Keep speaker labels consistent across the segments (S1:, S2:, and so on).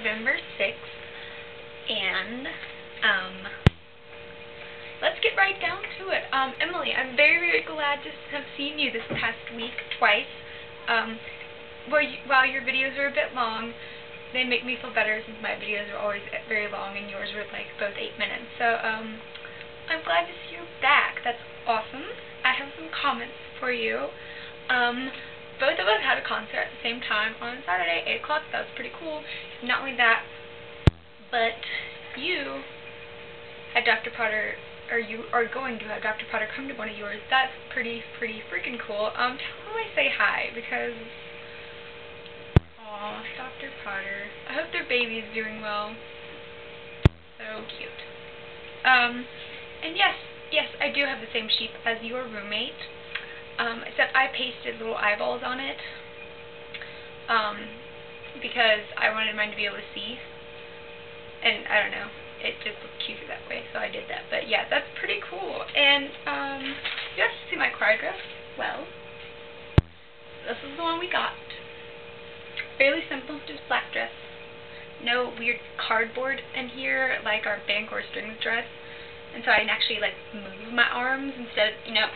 S1: November 6th, and let's get right down to it. Emily, I'm very, very glad to have seen you this past week twice. While your videos are a bit long, they make me feel better since my videos are always very long and yours were like both 8 minutes. So I'm glad to see you back. That's awesome. I have some comments for you. Both of us had a concert at the same time on Saturday, 8 o'clock. That was pretty cool. Not only that, but you had Dr. Potter, or you are going to have Dr. Potter come to one of yours. That's pretty freaking cool. Tell him I say hi, because aw, Dr. Potter. I hope their baby's doing well. So cute. And yes, I do have the same sheep as your roommate. Except I pasted little eyeballs on it. Because I wanted mine to be able to see. And I don't know, it just looked cuter that way, so I did that. But yeah, that's pretty cool. And you have to see my choir dress. Well, this is the one we got. Fairly simple, just black dress. No weird cardboard in here like our bank or strings dress. And so I can actually like move my arms instead of, you know,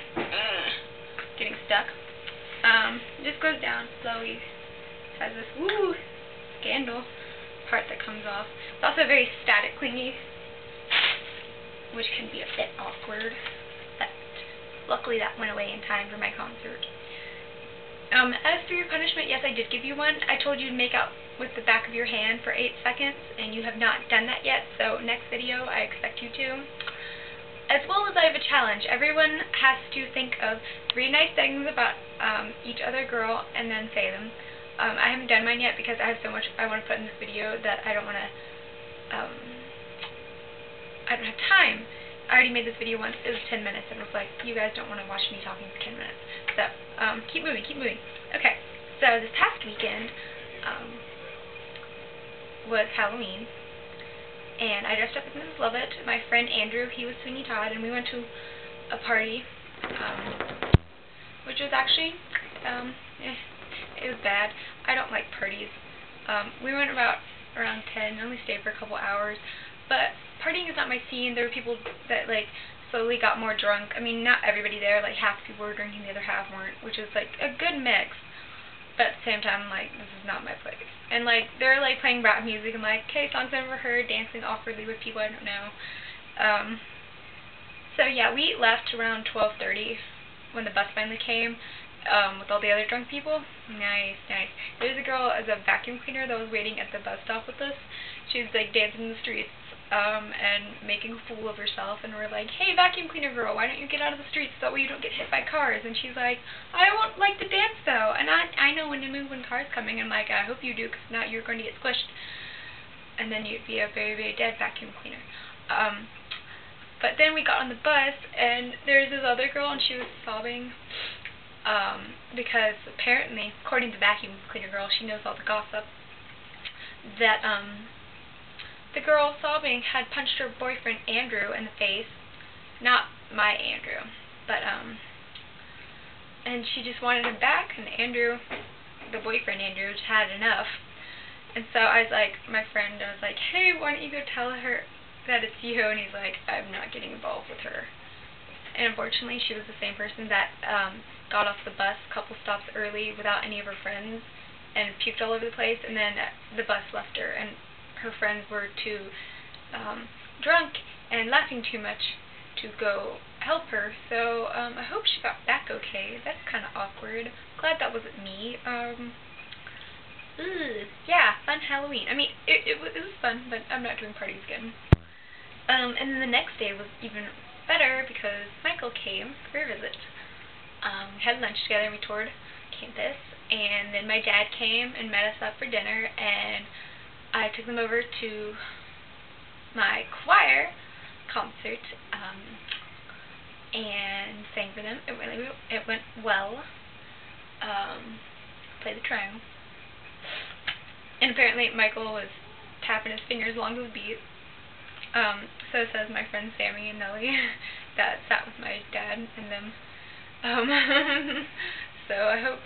S1: getting stuck. It just goes down slowly. It has this scandal part that comes off. It's also very static clingy, which can be a bit awkward. But luckily that went away in time for my concert. As for your punishment, yes, I did give you one. I told you to make out with the back of your hand for 8 seconds, and you have not done that yet, so next video I expect you to. As well as I have a challenge. Everyone has to think of 3 nice things about each other girl and then say them. I haven't done mine yet because I have so much I want to put in this video that I don't want to, I don't have time. I already made this video once. It was 10 minutes and it was like, you guys don't want to watch me talking for 10 minutes. So, keep moving. Okay, so this past weekend was Halloween. And I dressed up as Mrs. Lovett. My friend Andrew, he was Sweeney Todd, and we went to a party, which was actually, it was bad. I don't like parties. We went around 10, only stayed for a couple hours, but partying is not my scene. There were people that, like, slowly got more drunk. I mean, not everybody there, like, half the people were drinking, the other half weren't, which is, like, a good mix. But at the same time, like, this is not my place. And, like, they're, like, playing rap music and, like, okay, songs I've never heard, dancing awkwardly with people I don't know. So, yeah, we left around 12:30 when the bus finally came, with all the other drunk people. Nice. There was a girl as a vacuum cleaner that was waiting at the bus stop with us. She was, like, dancing in the streets, and making a fool of herself, and we're like, hey, vacuum cleaner girl, why don't you get out of the streets so that way you don't get hit by cars? And she's like, I won't like to dance though, and I know when to move when cars coming. I'm like, I hope you do, because now you're going to get squished, and then you'd be a very, very dead vacuum cleaner. But then we got on the bus, and there's this other girl, and she was sobbing, because apparently, according to the vacuum cleaner girl, she knows all the gossip, that, the girl sobbing had punched her boyfriend Andrew in the face. Not my Andrew, but and she just wanted him back, and Andrew, the boyfriend Andrew, just had enough. And so I was like, my friend, I was like, hey, why don't you go tell her that it's you? And he's like, I'm not getting involved with her. And unfortunately, she was the same person that got off the bus a couple stops early without any of her friends and puked all over the place, and then the bus left her, and her friends were too drunk and laughing too much to go help her. So I hope she got back okay. That's kind of awkward. Glad that wasn't me. Yeah, fun Halloween. I mean, it was fun, but I'm not doing parties again. And then the next day was even better because Michael came for a visit. We had lunch together and we toured campus, and then my dad came and met us up for dinner, and I took them over to my choir concert, and sang for them. It went well. Played the triangle. And apparently Michael was tapping his fingers along to the beat. So says my friend Sammy and Nellie that sat with my dad and them. So I hope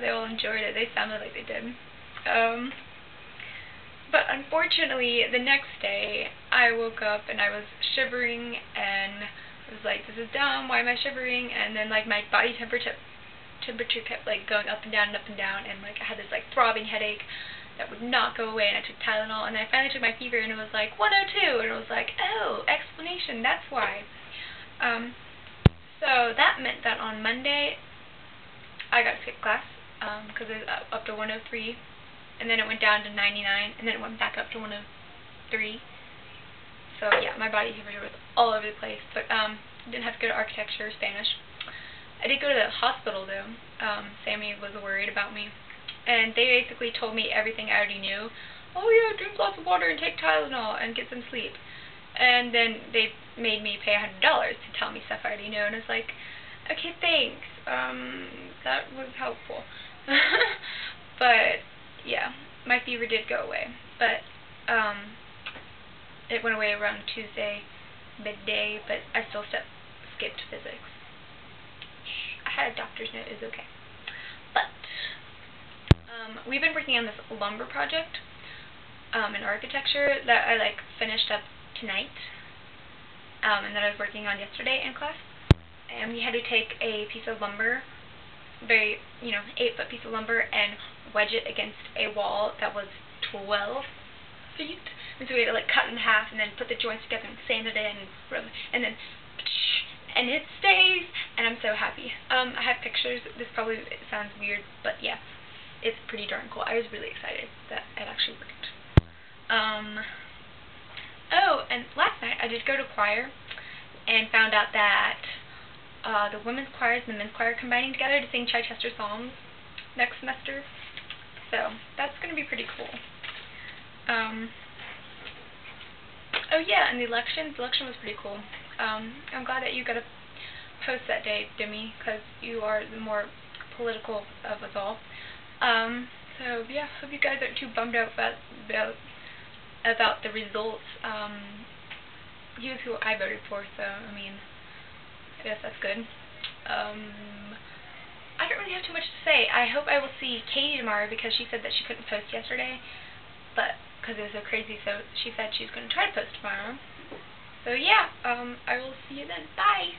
S1: they all enjoyed it. They sounded like they did. But unfortunately, the next day, I woke up and I was shivering, and I was like, this is dumb, why am I shivering? And then, like, my body temperature kept, like, going up and down, and, like, I had this, like, throbbing headache that would not go away, and I took Tylenol, and I finally took my fever, and it was, like, 102, and it was like, oh, explanation, that's why. So that meant that on Monday, I got to skip class, because it was up to 103, and then it went down to 99, and then it went back up to 103. So yeah, my body temperature was all over the place, but didn't have to go to architecture or Spanish. I did go to the hospital though. Sammy was worried about me, and they basically told me everything I already knew. Oh yeah, drink lots of water and take Tylenol and get some sleep. And then they made me pay $100 to tell me stuff I already knew, and it's like, okay, thanks. That was helpful. But yeah, my fever did go away, but it went away around Tuesday midday, but I still skipped physics. I had a doctor's note, it's okay. But we've been working on this lumber project in architecture that I like finished up tonight, and that I was working on yesterday in class. And we had to take a piece of lumber, very 8-foot piece of lumber, and wedge it against a wall that was 12 feet. And so we had to like cut it in half and then put the joints together and sand it in and then and it stays, and I'm so happy. I have pictures. This probably sounds weird, but yeah, it's pretty darn cool. I was really excited that it actually worked. Oh, and last night I did go to choir and found out that the women's choirs and the men's choir are combining together to sing Chichester Psalms next semester. So that's going to be pretty cool. Oh yeah, and the election was pretty cool. I'm glad that you got to post that day, Demi, because you are the more political of us all. So yeah, hope you guys aren't too bummed out about the results. He was who I voted for, so I mean, I guess that's good. I don't really have too much to say. I hope I will see Katie tomorrow, because she said that she couldn't post yesterday, but because it was so crazy, so she said she's going to try to post tomorrow. So yeah, I will see you then. Bye!